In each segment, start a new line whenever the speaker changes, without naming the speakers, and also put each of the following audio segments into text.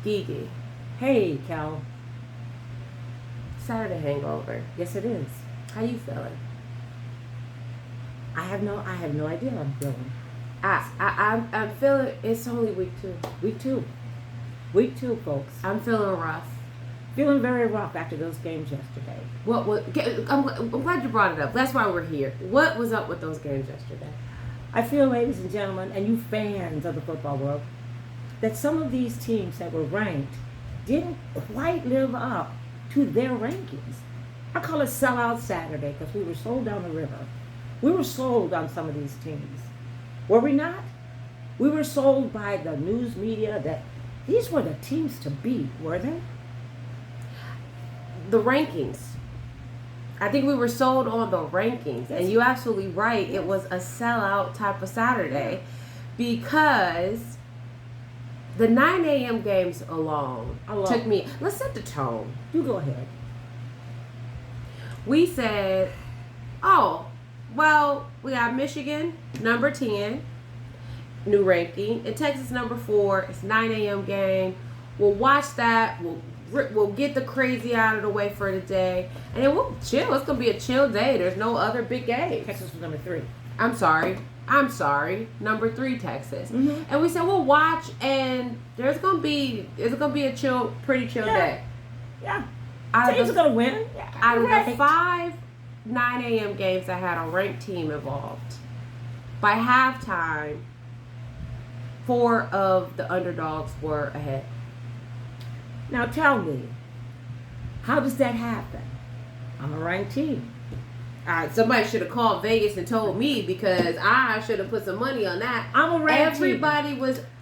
Gigi.
Hey, Cal.
Saturday hangover.
Yes, it is.
How you feeling?
I have no idea how I'm feeling.
I'm feeling. It's only week 2.
Week two, folks.
I'm feeling rough.
Feeling very rough after those games yesterday.
I'm glad you brought it up. That's why we're here. What was up with those games yesterday?
I feel, ladies and gentlemen, and you fans of the football world, that some of these teams that were ranked didn't quite live up to their rankings. I call it Sellout Saturday because we were sold down the river. We were sold on some of these teams. Were we not? We were sold by the news media that these were the teams to beat, were they?
The rankings. I think we were sold on the rankings. And you're absolutely right. It was a sellout type of Saturday because the 9 a.m. games alone took me. Let's set the tone.
You go ahead.
We said, oh, well, we got Michigan, number 10, new ranking, and Texas, number 4. It's 9 a.m. game. We'll watch that. We'll get the crazy out of the way for the day, and then we'll chill. It's going to be a chill day. There's no other big games.
Texas was number 3.
I'm sorry. Number 3, Texas.
Mm-hmm.
And we said we'll watch, and it's gonna be a pretty chill day.
Yeah. Teams are gonna win.
Out of the 5 9 a.m. games that had a ranked team involved, by halftime, 4 of the underdogs were ahead.
Now tell me, how does that happen? I'm a ranked team.
Somebody should have called Vegas and told me because I should have put some money on that.
I'm a ranked team.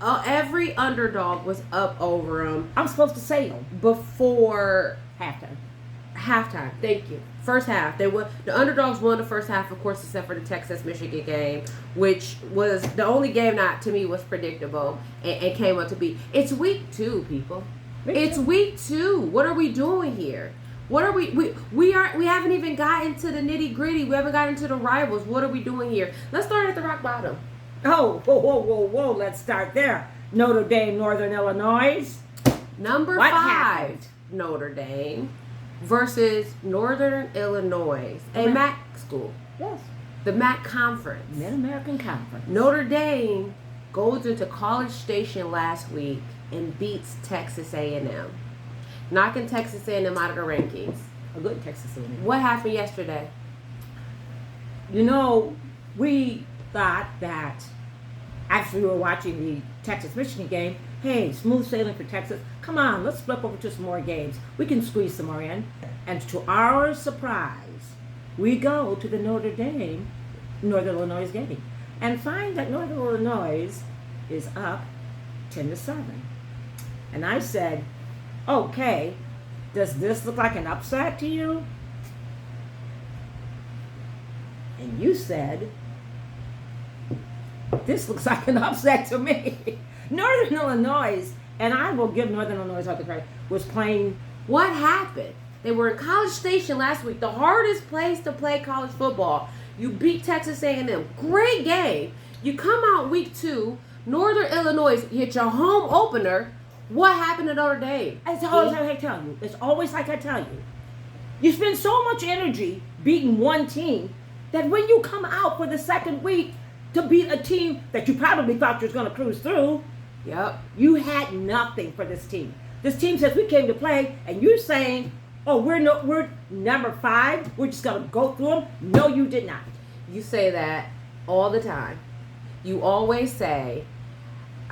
Every underdog was up over them.
I'm supposed to say them
before
halftime.
Thank you. First half, the underdogs won the first half, of course, except for the Texas-Michigan game, which was the only game that to me was predictable and came up to be. It's week 2, people. It's week 2. What are we doing here? What are we haven't even gotten to the nitty-gritty. We haven't gotten to the rivals. What are we doing here? Let's start at the rock bottom.
Oh, whoa. Let's start there. Notre Dame, Northern Illinois.
Number 5, Notre Dame versus Northern Illinois, a MAC school.
Yes.
The MAC Conference.
Mid-American Conference.
Notre Dame goes into College Station last week and beats Texas A&M. Knocking Texas A&M out of the rankings.
A good Texas A&M.
What happened yesterday?
You know, we thought that after we were watching the Texas-Michigan game, hey, smooth sailing for Texas. Come on, let's flip over to some more games. We can squeeze some more in. And to our surprise, we go to the Northern Illinois game and find that Northern Illinois is up 10-7. And I said, okay, does this look like an upset to you? And you said, this looks like an upset to me. Northern Illinois, and I will give Northern Illinois all the credit, was playing.
What happened? They were in College Station last week, the hardest place to play college football. You beat Texas A&M. Great game. You come out week 2, Northern Illinois hit your home opener. What happened to Notre Dame?
It's always like I tell you. It's always like I tell you. You spend so much energy beating one team that when you come out for the second week to beat a team that you probably thought you was going to cruise through, you had nothing for this team. This team says we came to play, and you're saying, oh, we're number 5. We're just going to go through them. No, you did not.
You say that all the time. You always say,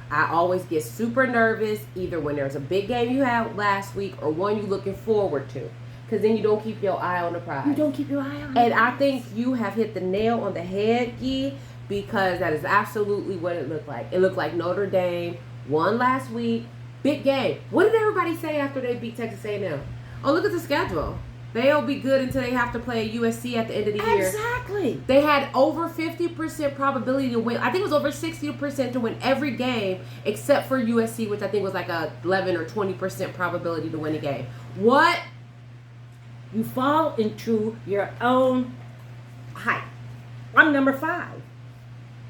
I always get super nervous either when there's a big game you had last week or one you're looking forward to. Because then you don't keep your eye on the prize.
You don't keep your eye on
it. And I think you have hit the nail on the head, Guy, because that is absolutely what it looked like. It looked like Notre Dame won last week. Big game. What did everybody say after they beat Texas A&M? Oh, look at the schedule. They'll be good until they have to play USC at the end of the year.
Exactly.
They had over 50% probability to win. I think it was over 60% to win every game except for USC, which I think was like a 11 or 20% probability to win a game. What
You fall into your own hype. I'm number 5.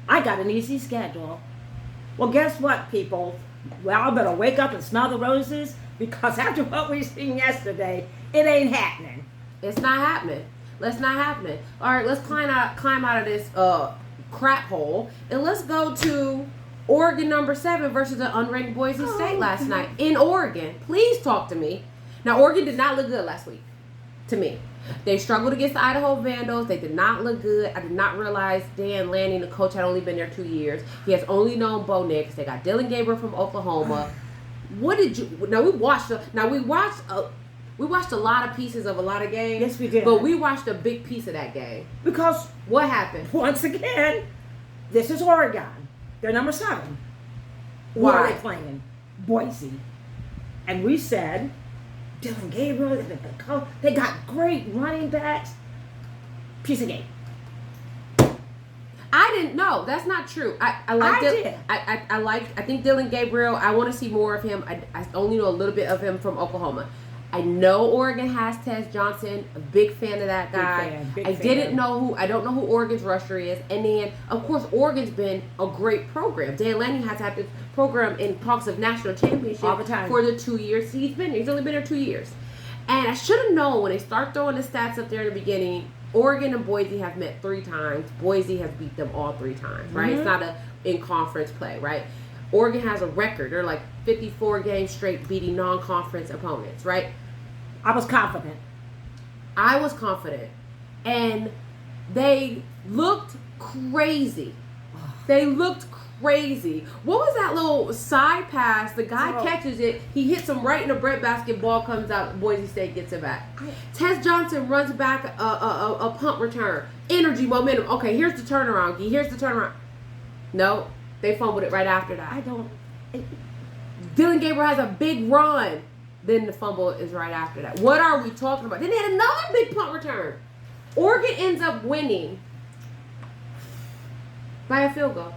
I got an easy schedule. Well, guess what, people? Well, I better wake up and smell the roses because after what we seen yesterday, it ain't happening.
It's not happening. Let's not happen. All right, let's climb out of this crap hole, and let's go to Oregon number 7 versus the unranked Boise State last night in Oregon. Please talk to me. Now, Oregon did not look good last week, to me. They struggled against the Idaho Vandals. They did not look good. I did not realize Dan Lanning, the coach, had only been there 2 years. He has only known Bo Nix. They got Dylan Gabriel from Oklahoma. What did you? Now we watched a lot of pieces of a lot of games.
Yes, we did.
But we watched a big piece of that game.
Because
What happened?
once again, this is Oregon. They're number 7. Where
Why?
are they playing? Boise. And we said, Dylan Gabriel, they got great running backs. Piece of game.
I didn't know. That's not true. I think Dylan Gabriel. I want to see more of him. I only know a little bit of him from Oklahoma. I know Oregon has Tez Johnson. A big fan of that guy.
Big
I
fan.
I don't know who Oregon's rusher is. And then, of course, Oregon's been a great program. Dan Lanning has had this program in talks of national championship
All the time.
for the 2 years he's been there. He's only been there 2 years. And I should have known when they start throwing the stats up there in the beginning. Oregon and Boise have met 3 times. Boise has beat them all 3 times, right?
Mm-hmm.
It's not a in-conference play, right? Oregon has a record. They're like 54 games straight beating non-conference opponents, right?
I was confident.
I was confident. And they looked crazy. They looked crazy. What was that little side pass? The guy catches it. He hits him right in the breadbasket. Ball comes out. Boise State gets it back. Tez Johnson runs back a punt return. Energy, momentum. Okay, here's the turnaround. Here's the turnaround. No, they fumbled it right after that. Dylan Gabriel has a big run. Then the fumble is right after that. What are we talking about? Then they had another big punt return. Oregon ends up winning by a field goal.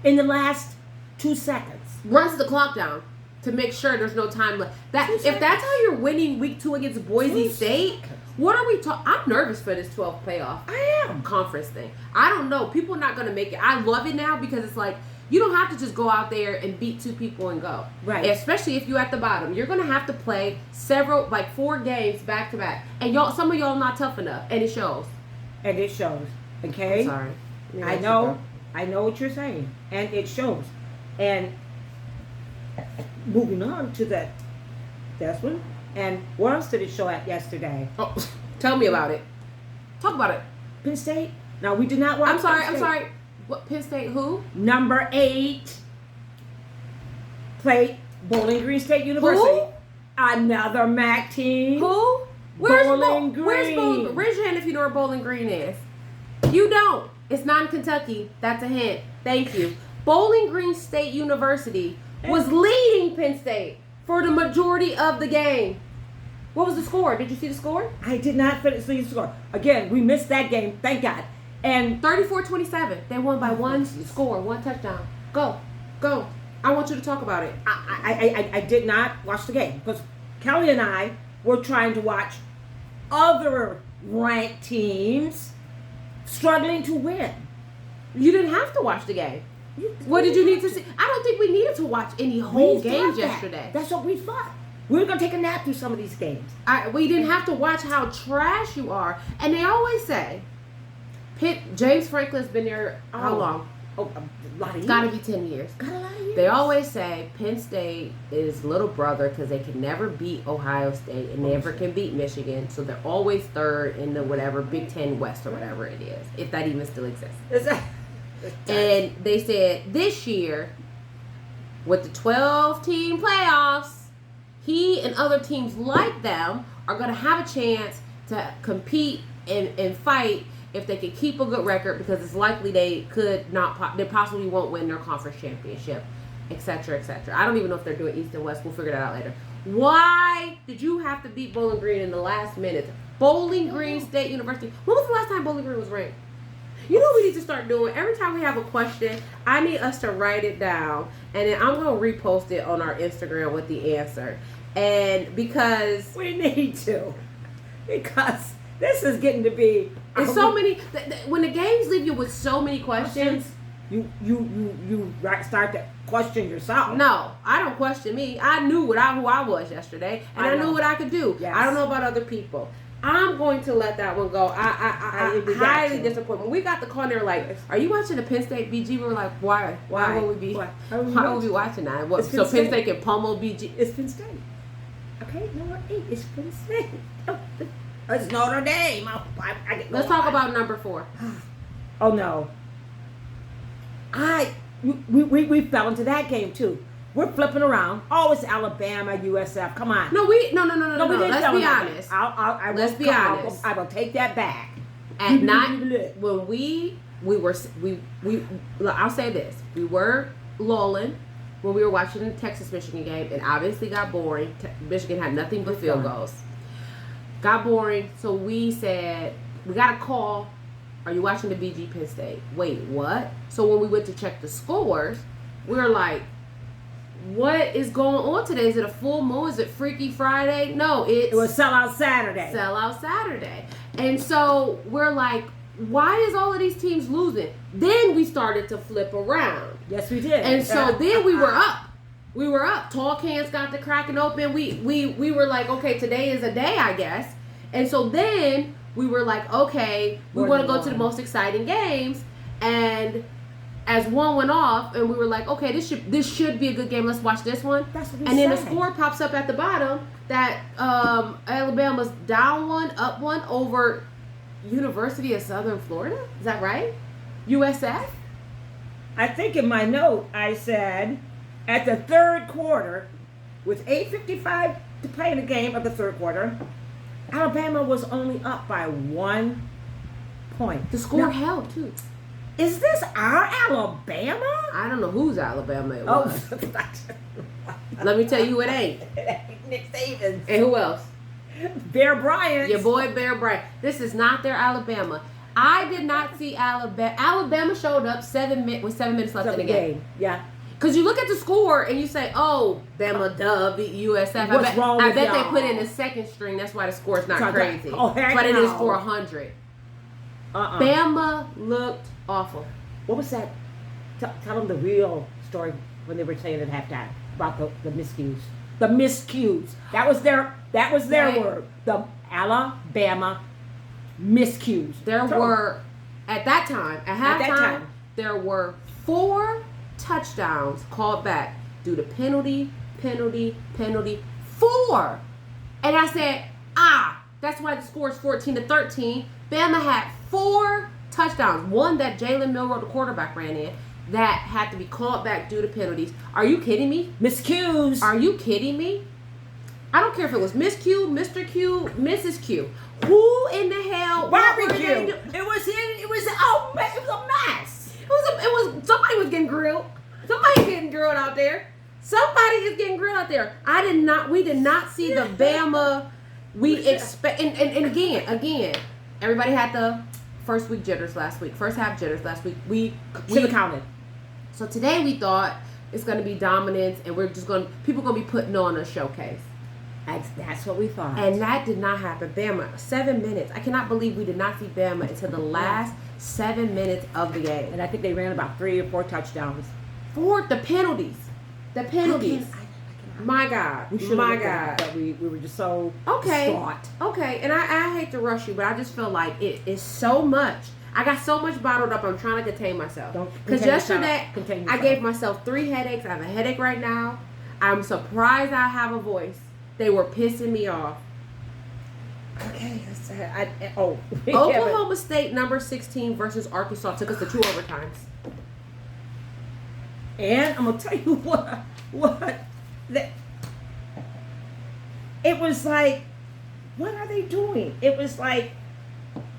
In the last 2 seconds.
Runs the clock down to make sure there's no time left. If that's how you're winning week 2 against Boise State, what are we talking? I'm nervous for this 12th playoff.
I am.
Conference thing. I don't know. People are not going to make it. I love it now because it's like, you don't have to just go out there and beat 2 people and go.
Right.
Especially if you're at the bottom. You're going to have to play 4 games back to back. And some of y'all not tough enough. And it shows.
And it shows. Okay?
I'm sorry.
I know what you're saying. And it shows. And moving on to that one. And what else did it show at yesterday?
Oh, tell me about it. Talk about it.
Penn State? Now, we did not watch
I'm sorry.
Penn
I'm
State.
sorry. What, Penn State who?
Number 8 played Bowling Green State University.
Who?
Another MAC team.
Who?
Bowling Green.
Where's Bowling Green? Raise your hand if you know where Bowling Green is. You don't. It's not in Kentucky. That's a hint. Thank you. Bowling Green State University was leading Penn State for the majority of the game. What was the score? Did you see the score?
I did not see the score. Again, we missed that game. Thank God. And
34-27. They won by 1 score, 1 touchdown. Go. I want you to talk about it.
I did not watch the game because Kelly and I were trying to watch other ranked teams struggling to win.
You didn't have to watch the game. What did you need to see? I don't think we needed to watch any whole games yesterday.
That's what we thought. We were going to take a nap through some of these games.
We didn't have to watch how trash you are. And they always say, James Franklin's been there how long?
A lot of years.
It's got to be 10 years.
Got a lot of years.
They always say Penn State is little brother because they can never beat Ohio State and never can beat Michigan. So they're always third in the whatever Big Ten West or whatever it is, if that even still exists. And they said this year, with the 12-team playoffs, he and other teams like them are going to have a chance to compete and fight if they could keep a good record because it's likely they possibly won't win their conference championship, etc., etc. I don't even know if they're doing East and West. We'll figure that out later. Why did you have to beat Bowling Green in the last minute? Bowling Green State University. When was the last time Bowling Green was ranked? You know what we need to start doing? Every time we have a question, I need us to write it down. And then I'm going to repost it on our Instagram with the answer. And because...
We need to. because this is getting to be.
It's so many. When the games leave you with so many questions,
you start to question yourself.
No, I don't question me. I knew who I was yesterday, and I knew what I could do.
Yes.
I don't know about other people. I'm going to let that one go. I highly disappointed. We got the call and they were like, "Are you watching the Penn State BG?" We were like, "Why? Why would we be? Why would we be watching that? What, so Penn State can pummel BG?
It's Penn State. Okay, number 8 is Penn State. It's Notre Dame.
Let's talk about number 4.
Oh no. We fell into that game too. We're flipping around. Oh, it's Alabama, USF. Come on.
No.
We didn't
Let's be honest.
Let's be honest. I will take that back.
At night, when we were, I'll say this: we were lulling when we were watching the Texas-Michigan game. It obviously got boring. Michigan had nothing but field goals. Got boring, so we said we got a call. Are you watching the BG Penn State? Wait, what? So when we went to check the scores, we were like, what is going on today? Is it a full moon? Is it Freaky Friday? No, it
was Sellout Saturday.
Sellout Saturday. And so we're like, why is all of these teams losing? Then we started to flip around.
Yes, we did.
And so then we were up. We were up. Tall cans got the cracking open. We were like, okay, today is a day, I guess. And so then we were like, okay, we want to go to the most exciting games. And as one went off, and we were like, okay, this should be a good game. Let's watch this one.
That's what we
and then
said.
the score pops up at the bottom that Alabama's down 1, up 1 over University of Southern Florida. Is that right? USF?
I think in my note I said at the third quarter, with 8:55 to play in the game of the third quarter, Alabama was only up by 1 point.
The score held too.
Is this our Alabama?
I don't know whose Alabama it was. Let me tell you, it ain't.
Nick Saban.
And who else?
Bear Bryant.
Your boy Bear Bryant. This is not their Alabama. I did not see Alabama. Alabama showed up with 7 minutes left in the game.
Yeah.
Because you look at the score and you say, oh, Bama dub beat USF.
What's wrong with
I bet
y'all?
they put in a second string. That's why the score is not crazy.
Oh, heck
That's why they
no.
didn't score 100. Bama looked awful.
What was that? Tell them the real story when they were saying at halftime about the miscues. The miscues. That was their word. The Alabama miscues.
There were, at that time, at halftime, there were 4 touchdowns called back due to penalty. 4. And I said, that's why the score is 14-13. Bama had 4 touchdowns. One that Jalen Milroe, the quarterback, ran in that had to be called back due to penalties. Are you kidding me?
Miscues.
Are you kidding me? I don't care if it was Miss Q, Mr. Q, Mrs. Q. Who in the hell?
Barbecue. It was a mess.
It was somebody was getting grilled. Somebody's getting grilled out there. Somebody is getting grilled out there. We did not see the Bama we expect. And again, everybody had the first week jitters last week. First half jitters last week. We
should have counted.
So today we thought it's going to be dominance, and people going to be putting on a showcase.
That's what we thought.
And that did not happen. Bama, 7 minutes. I cannot believe we did not see Bama until the last 7 minutes of the game.
And I think they ran about 3 or 4 touchdowns.
The penalties. My God. My God.
But we were just so
distraught. Okay. And I hate to rush you, but I just feel like it is so much. I got so much bottled up. I'm trying to contain myself. Because yesterday, I gave myself 3 headaches. I have a headache right now. I'm surprised I have a voice. They were pissing me off.
Okay.
Oklahoma State, number 16 versus Arkansas, took us to 2 overtimes.
And I'm going to tell you what. It was like, what are they doing? It was like,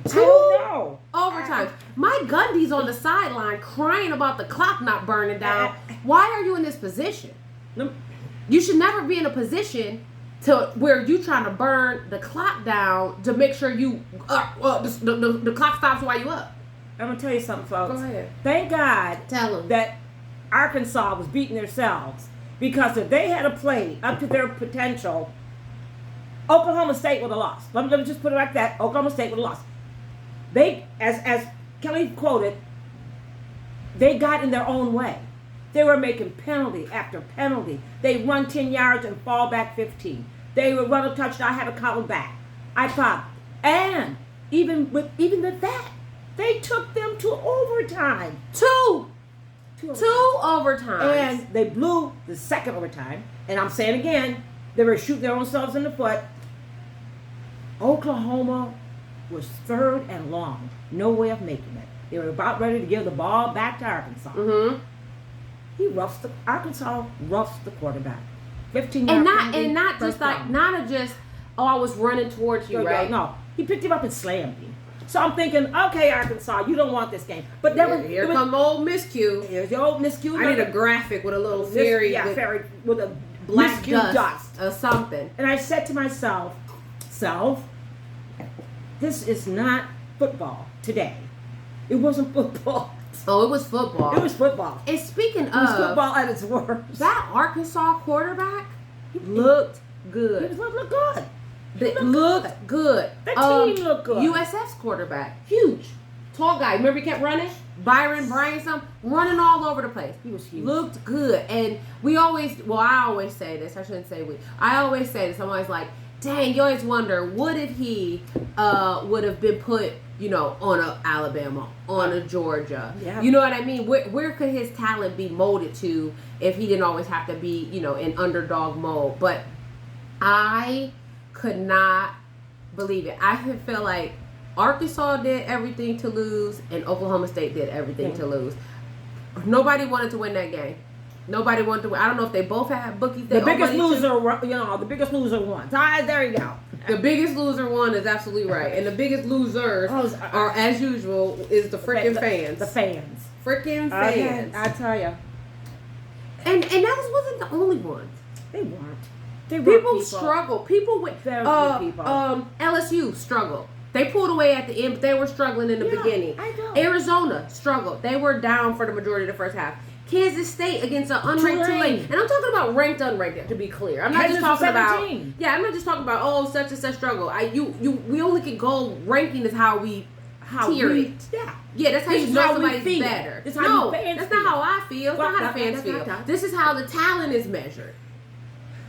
2
I don't know.
overtimes. Mike Gundy's on the sideline crying about the clock not burning down. Why are you in this position? You should never be in a position to where you trying to burn the clock down to make sure you the clock stops while you up.
I'm gonna tell you something, folks.
Go ahead.
Thank God
Tell them
that Arkansas was beating themselves, because if they had played up to their potential, Oklahoma State would have lost. Let me just put it like that. Oklahoma State would have lost. They, as Kelly quoted, they got in their own way. They were making penalty after penalty. They run 10 yards and fall back 15. They would run a touchdown, have a count back. I thought, and even with that, they took them to overtime.
Two overtimes.
And they blew the second overtime. And I'm saying again, they were shooting their own selves in the foot. Oklahoma was third and long. No way of making it. They were about ready to give the ball back to Arkansas.
Mm-hmm.
Arkansas roughs the quarterback. 15
and
yards.
not just like not just I was running towards you, right?
No, he picked him up and slammed him. So I'm thinking, okay, Arkansas, you don't want this game. But
here come old miscue.
Here's your old miscue.
I need a graphic with a little fairy,
with a
black
miscue
dust or something.
And I said to myself, this is not football today. It wasn't football.
Oh, it was football.
It was football.
And speaking
it was football at its worst.
That Arkansas quarterback looked good.
He looked good.
That looked good.
That team looked good.
USF's quarterback, huge, tall guy. Remember he kept running? Byron something, running all over the place.
He was huge.
Looked good. And I always say this. I shouldn't say we. I always say this. I'm always like, dang, you always wonder, what if he would have been put, on a Alabama, on a Georgia?
Yeah.
You know what I mean? Where could his talent be molded to if he didn't always have to be, in underdog mode? But I could not believe it. I feel like Arkansas did everything to lose and Oklahoma State did everything to lose. Nobody wanted to win that game. Nobody wanted to win. I don't know if they both had bookies.
The biggest loser won. There you go.
The biggest loser won is absolutely right. And the biggest losers are, as usual, is the freaking fans.
The fans.
Freaking fans.
I tell you.
And that wasn't the only ones.
They weren't.
People struggled. People with
people.
LSU struggled. They pulled away at the end, but they were struggling in the beginning.
I know.
Arizona struggled. They were down for the majority of the first half. Kansas State against an unranked Tulane. And I'm talking about ranked, unranked, to be clear. I'm not just talking about I'm not just talking about such and such struggle. We only can go ranking is how we tier it. Yeah, that's how you know somebody's better. That's not how I feel. It's not how the fans feel. This is how the talent is measured.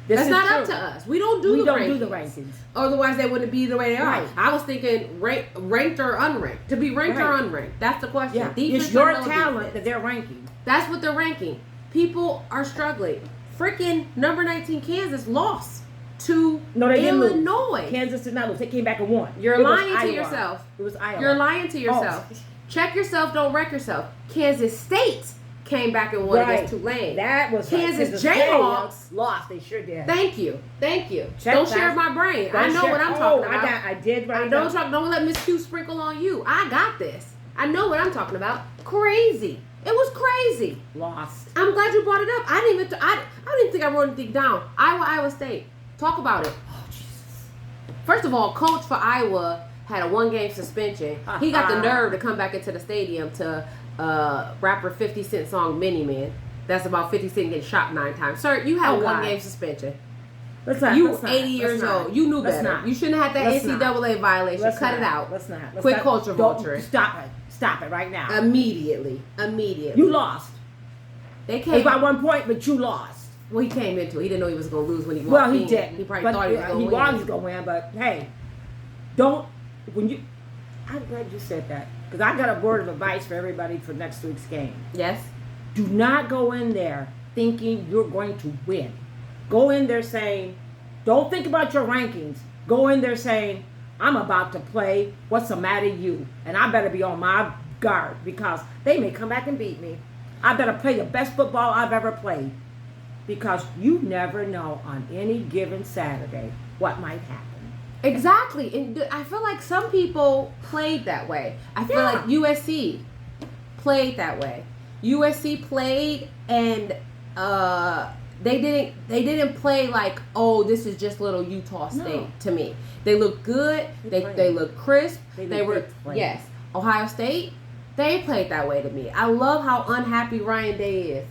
That's not up to us. We don't do the rankings. Otherwise, they wouldn't be the way they are.
Right.
I was thinking ranked or unranked. To be ranked or unranked. That's the question.
Yeah. It's your talent that they're ranking.
That's what they're ranking. People are struggling. Freaking number 19 Kansas lost to Illinois.
Kansas did not lose. They came back and won.
You're lying to yourself.
It was Iowa.
You're lying to yourself. Oh. Check yourself. Don't wreck yourself. Kansas State came back and won against Tulane.
That was
Kansas Jayhawks
lost. They sure did.
Thank you. Don't share my brain. I know what I'm talking about.
I did. Right.
Don't let Miss Q sprinkle on you. I got this. I know what I'm talking about. Crazy. It was crazy.
Lost.
I'm glad you brought it up. I didn't think I wrote anything down. Iowa State. Talk about it.
Oh Jesus.
First of all, coach for Iowa had a 1-game suspension. He got the nerve to come back into the stadium to rapper 50 Cent song Mini Man. That's about 50 Cent getting shot 9 times. Sir, you had a 1-game suspension. You 80 years old. You knew better. You shouldn't have that NCAA violation. Cut it out.
Let's not.
Quit culture vulturing.
Stop it right now.
Immediately.
You lost.
They came
by 1 point, but you lost.
Well, he came into it. He didn't know he was going to lose when he walked in.
Well, he didn't.
He probably thought he was going to win.
He was going to win, but hey, I'm glad you said that. Because I got a word of advice for everybody for next week's game.
Yes?
Do not go in there thinking you're going to win. Go in there saying, don't think about your rankings. Go in there saying, I'm about to play what's the matter you. And I better be on my guard because they may come back and beat me. I better play the best football I've ever played. Because you never know on any given Saturday what might happen.
Exactly. And I feel like some people played that way. I feel like USC played that way. USC played and they didn't play like, oh, this is just little Utah State to me. They looked good. They looked crisp. They were yes. Ohio State, they played that way to me. I love how unhappy Ryan Day is.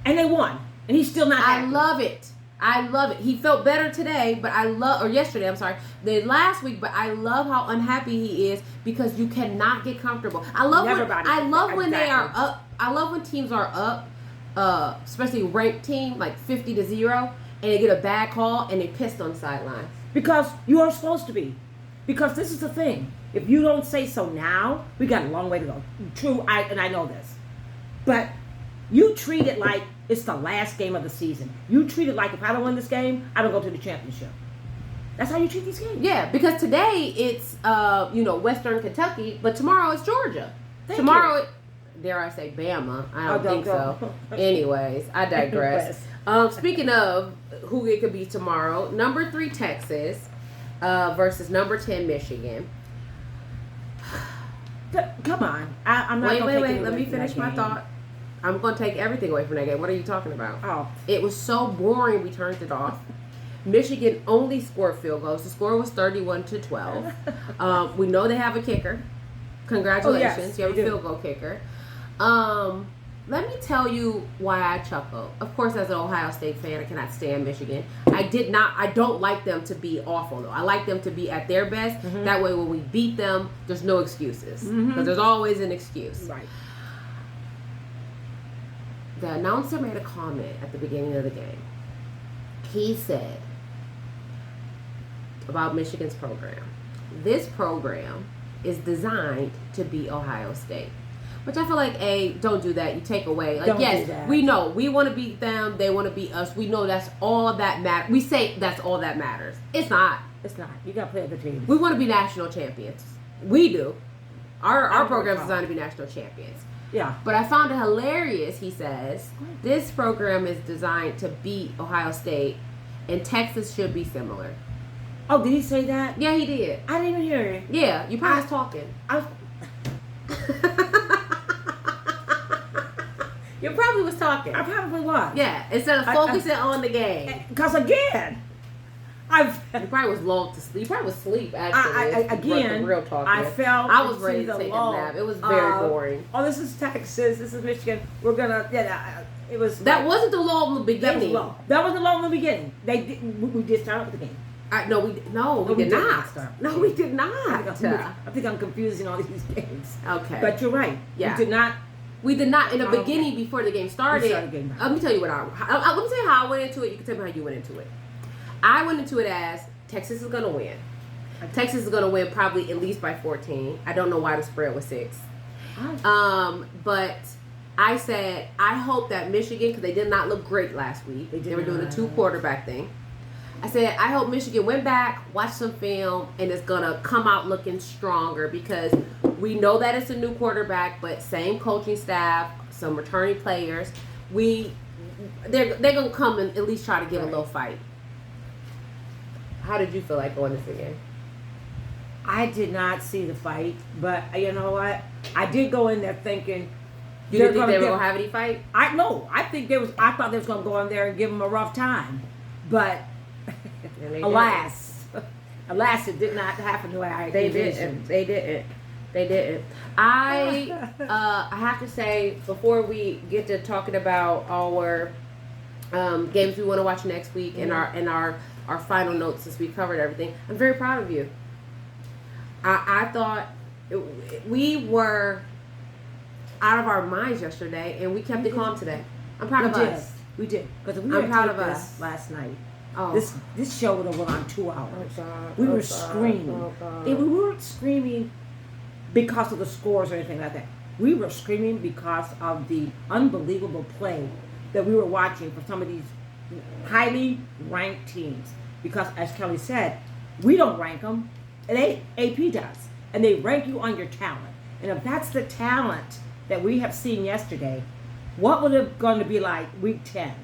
And they won. And he's still not happy.
I love it. I love it. He felt better today, but or yesterday, I'm sorry, than last week, but I love how unhappy he is because you cannot get comfortable. I love when they are up. I love when teams are up, especially ranked team, like 50-0, and they get a bad call and they pissed on the sidelines.
Because you are supposed to be. Because this is the thing. If you don't say so now, we got a long way to go. True, and I know this. But you treat it like it's the last game of the season. You treat it like if I don't win this game, I don't go to the championship. That's how you treat these games.
Yeah, because today it's Western Kentucky, but tomorrow it's Georgia. Dare I say Bama? I don't think so. Anyways, I digress. Speaking of who it could be tomorrow, number 3 Texas versus number 10 Michigan.
Come on, I'm not.
Wait. Let me finish my thought. I'm going to take everything away from that game. What are you talking about?
Oh.
It was so boring we turned it off. Michigan only scored field goals. The score was 31-12. We know they have a kicker. Congratulations.
Oh, yes,
you have a field goal kicker. Let me tell you why I chuckle. Of course, as an Ohio State fan, I cannot stand Michigan. I don't like them to be awful, though. I like them to be at their best. Mm-hmm. That way, when we beat them, there's no excuses. Because there's always an excuse.
Right.
The announcer made a comment at the beginning of the game. He said about Michigan's program, this program is designed to beat Ohio State. Which I feel like, don't do that. You take away. Like, yes, we know. We want to beat them. They want to beat us. We know that's all that matters. We say that's all that matters. It's not.
It's not. You got to play other teams.
We want to be national champions. We do. Our program is designed to be national champions.
Yeah.
But I found it hilarious, he says, this program is designed to beat Ohio State, and Texas should be similar.
Oh, did he say that?
Yeah, he did.
I didn't even hear it.
Yeah, you probably was talking. You probably was talking.
I probably was.
Yeah, instead of focusing on the game.
Because again,
you probably was lulled to sleep. You probably was asleep, actually.
Again,
real talk
I felt
I was ready to take a nap. It was very boring.
Oh, this is Texas. This is Michigan. We're gonna. Yeah, it was.
That wasn't the lull in the beginning.
That was the lull in the beginning. We did start with the game.
We did not. No, we did not.
I think I'm confusing all these games.
Okay.
But you're right.
Yeah.
We did not.
In the beginning, before the game started. Let me tell you let me tell you how I went into it. You can tell me how you went into it. I went into it as Texas is going to win. Texas is going to win probably at least by 14. I don't know why the spread was 6. But I said, I hope that Michigan, because they did not look great last week. They were doing a 2-quarterback thing. I said, I hope Michigan went back, watched some film, and is going to come out looking stronger because we know that it's a new quarterback, but same coaching staff, some returning players. They're going to come and at least try to give a little fight. How did you feel like going this game?
I did not see the fight, but you know what? I did go in there thinking.
You didn't think they were going to have any fight?
I thought they was going to go in there and give them a rough time, but alas, it did not happen the way I envisioned.
They didn't. I have to say, before we get to talking about our games we want to watch next week and our final notes, since we covered everything, I'm very proud of you. I thought we were out of our minds yesterday, and we kept it calm today. I'm proud of us.
We did. Because I'm proud of us last night. Oh. This show would have went on 2 hours.
Oh, God.
We were screaming.
Oh, God.
And we weren't screaming because of the scores or anything like that. We were screaming because of the unbelievable play that we were watching for some of these highly ranked teams. Because, as Kelly said, we don't rank them. AP does. And they rank you on your talent. And if that's the talent that we have seen yesterday, what would it have going to be like week 10?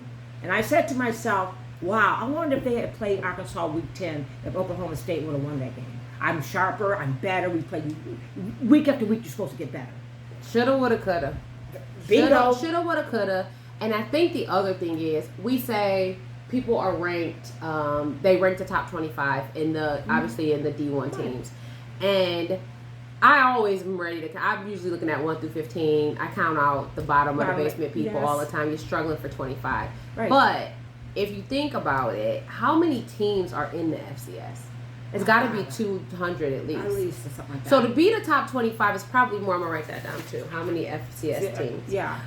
And I said to myself, wow, I wonder if they had played Arkansas week 10, if Oklahoma State would have won that game. I'm sharper, I'm better, we play week after week, you're supposed to get better.
Shoulda, woulda, coulda.
Bingo.
Shoulda, woulda, coulda. And I think the other thing is, we say people are ranked, they rank the top 25 in the, obviously in the D1 teams. And I always am ready to, I'm usually looking at 1 through 15. I count out the bottom of the basement people all the time. You're struggling for 25.
Right.
But if you think about it, how many teams are in the FCS? It's got to be 200 at least.
At least or something like that.
So to be the top 25 is probably more. I'm gonna write that down too. How many FCS teams?
Yeah.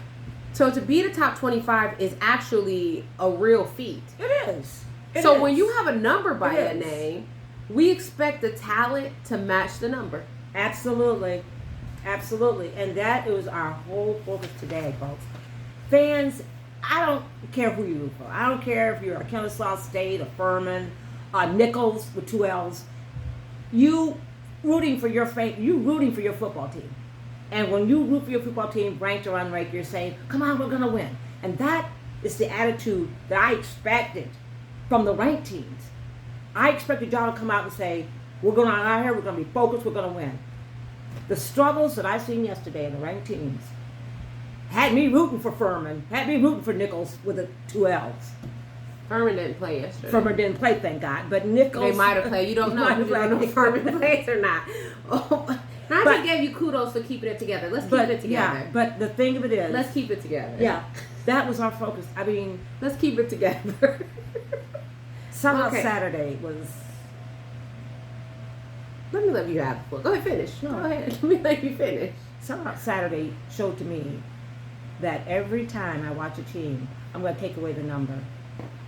So to be the top 25 is actually a real feat.
It is.
So when you have a number by a name, we expect the talent to match the number.
Absolutely. Absolutely. And that is our whole focus today, folks. Fans, I don't care who you root for. I don't care if you're a Kennesaw State, a Furman, Nichols with 2 L's. You rooting for your football team. And when you root for your football team, ranked or unranked, you're saying, come on, we're going to win. And that is the attitude that I expected from the ranked teams. I expected y'all to come out and say, we're going out here, we're going to be focused, we're going to win. The struggles that I seen yesterday in the ranked teams had me rooting for Furman, had me rooting for Nichols with the 2 L's.
Furman didn't play yesterday.
Furman didn't play, thank God. But Nichols...
They might have played. You don't know. You don't know if Furman plays or not. Oh, I just gave you kudos for keeping it together. Let's keep it together.
Yeah, but the thing of it is...
Let's keep it together.
Yeah, that was our focus. I mean...
Let's keep it together.
Somehow Saturday was...
Let you have the floor. Go ahead, finish.
No.
Go ahead. Let me let you finish.
Somehow Saturday showed to me that every time I watch a team, I'm going to take away the number.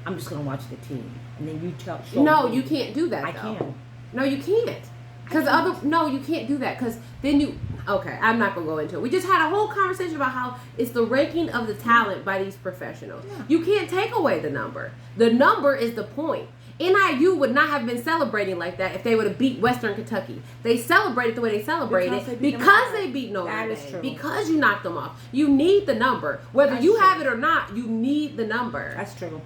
I'm just going to watch the team. And then you show
No,
me.
you can't do that,
I
though.
can.
No, you can't. No, you can't do that. Because then you... Okay, I'm not going to go into it. We just had a whole conversation about how it's the ranking of the talent by these professionals.
Yeah.
You can't take away the number. The number is the point. NIU would not have been celebrating like that if they would have beat Western Kentucky. They celebrated the way they celebrated because they beat Notre Dame.
That is true.
Because you knocked them off. You need the number. Whether
That's
you
true.
have it or not, you need the number.
That's true.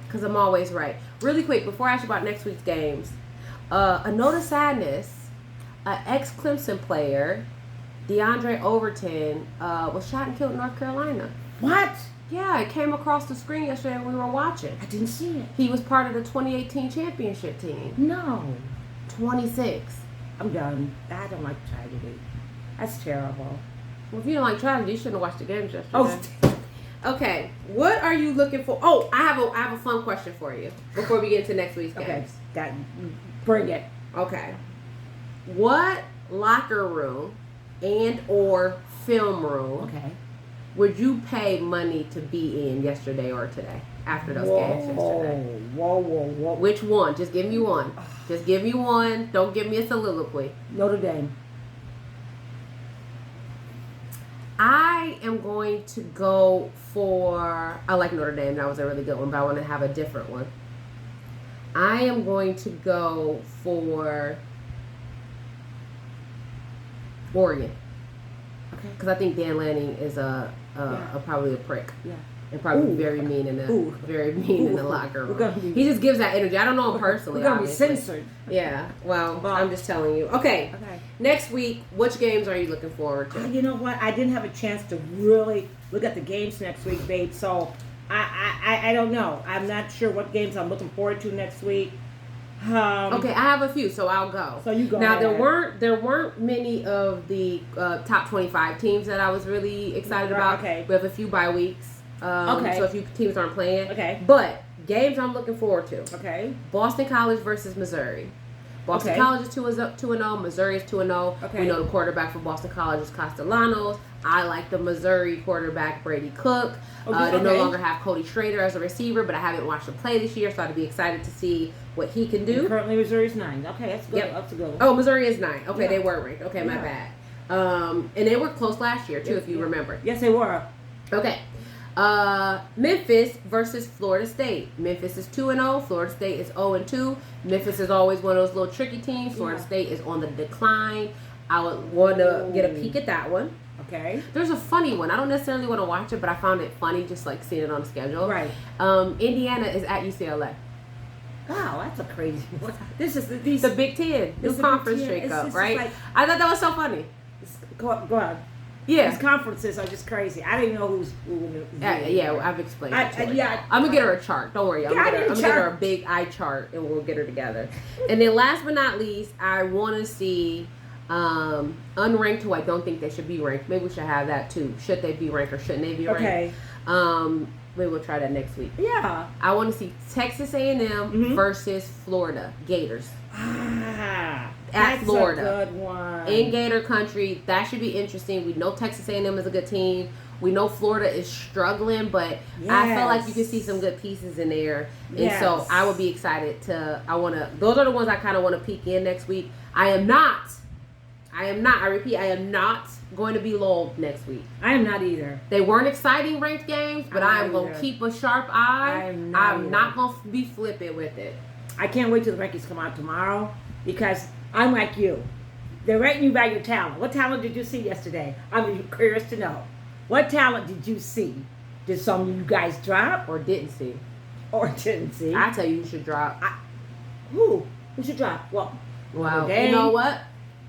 Because I'm always right. Really quick, before I ask you about next week's games, a note of sadness, an ex-Clemson player, DeAndre Overton, was shot and killed in North Carolina.
What?
Yeah, it came across the screen yesterday when we were watching.
I didn't see it.
He was part of the 2018 championship team.
No.
26.
I'm done. I don't like tragedy. That's terrible.
Well, if you don't like tragedy, you shouldn't have watched the games yesterday.
Oh,
Okay, what are you looking for? Oh, I have a fun question for you before we get into next week's games.
okay. Bring it.
Okay. What locker room and or film room
Okay.
would you pay money to be in yesterday or today after those games yesterday?
Whoa.
Which one? Just give me one. Just give me one. Don't give me a soliloquy.
Notre Dame.
I am going to go for... I like Notre Dame. That was a really good one, but I want to have a different one. I am going to go for Oregon.
Okay.
Because I think Dan Lanning is probably a prick.
Yeah.
And probably
Ooh.
very mean in the locker
We're gonna
room.
be-
He just gives that energy. I don't know him personally.
We're going to be
obviously.
censored.
Yeah. Well,
But-
I'm just telling you. Okay.
Okay.
Next week, which games are you looking forward to?
You know what? I didn't have a chance to really look at the games next week, babe. So I don't know. I'm not sure what games I'm looking forward to next week.
Okay, I have a few, so I'll go.
So you go
Now
ahead.
there weren't many of the top 25 teams that I was really excited about.
Okay.
We have a few bye weeks.
Okay.
So a few teams aren't playing.
Okay.
But games I'm looking forward to.
Okay.
Boston College versus Missouri. Boston
Okay.
College is 2-0. Missouri is 2-0.
Okay.
We know the quarterback for Boston College is Castellanos. I like the Missouri quarterback Brady Cook. They no
Okay.
longer have Cody Schrader as a receiver, but I haven't watched him play this year, so I'd be excited to see what he can do.
Currently, Missouri's 9. Okay, that's good.
Yep.
That's a good one.
Oh, Missouri is 9. Okay,
Yeah.
they were ranked. Okay, my
Yeah.
bad. And they were close last year, too, if you remember.
Yes, they were.
Okay. Memphis versus Florida State. Memphis is 2-0. Florida State is 0-2. Memphis is always one of those little tricky teams. Florida State is on the decline. I would want to get a peek at that one.
Okay.
There's a funny one. I don't necessarily want to watch it, but I found it funny just like seeing it on the schedule.
Right.
Indiana is at UCLA.
Wow, that's a crazy one. This is
The
these.
Big Ten. New
It's the
conference
Big Ten. It's
shakeup,
just
right?
like-
I thought that was so funny.
Go on.
Yeah.
These conferences are just crazy. I didn't know who.
Yeah, I've explained it to her.
yeah.
I'm gonna get her a chart. Don't worry. I'm
Yeah, I
gonna
need a
get her a
chart.
big eye chart, and we'll get her together. And then, last but not least, I want to see unranked, who I don't think they should be ranked. Maybe we should have that too. Should they be ranked or shouldn't they be ranked?
Okay.
We will try that next week.
Yeah.
I want to see Texas A&M versus Florida Gators.
Ah,
At Florida.
That's a good one.
In Gator Country. That should be interesting. We know Texas A&M is a good team. We know Florida is struggling, but I feel like you can see some good pieces in there. And so I would be excited to, those are the ones I kind of want to peek in next week. I repeat, I am not going to be lulled next week.
I am not either.
They weren't exciting ranked games, but I am going to keep a sharp eye. I'm not going to be flippant with it.
I can't wait till the rankings come out tomorrow because I'm like you. They're rating you by your talent. What talent did you see yesterday? I'm curious to know. What talent did you see? Did some of you guys drop?
Or didn't see.
Or didn't see?
I tell you should drop.
Who? Who should drop? Well,
you know what?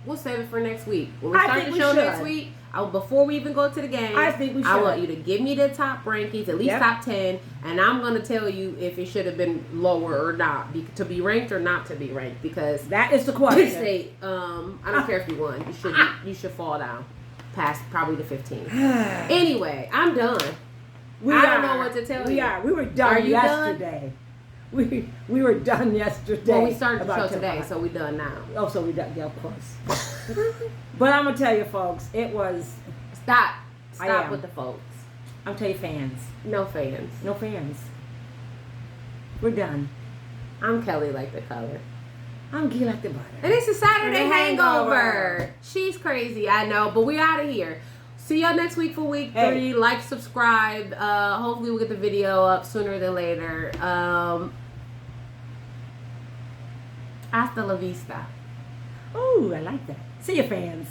We'll save it for next week. When we start the show next week, before we even go to the game,
I think we should.
I want you to give me the top rankings, at least top 10, and I'm going to tell you if it should have been lower or not, to be ranked or not to be ranked, because
that is the question.
State, I don't care if you won. You should fall down past probably the 15. Anyway, I'm done. I don't know what to tell you.
We were done yesterday. We were done yesterday.
Well, we started the show today, so we're done now.
Oh, so we're done. Yeah, of course. But I'm going to tell you, folks, it was...
Stop with the folks.
I'm telling you, fans.
No fans.
No fans. We're done.
I'm Kelly like the color.
I'm Gee like the butter.
And it's a Saturday hangover. She's crazy, I know, but we out of here. See y'all next week for week 3. Like, subscribe. Hopefully we'll get the video up sooner than later. Hasta la vista.
Oh, I like that. See you, fans.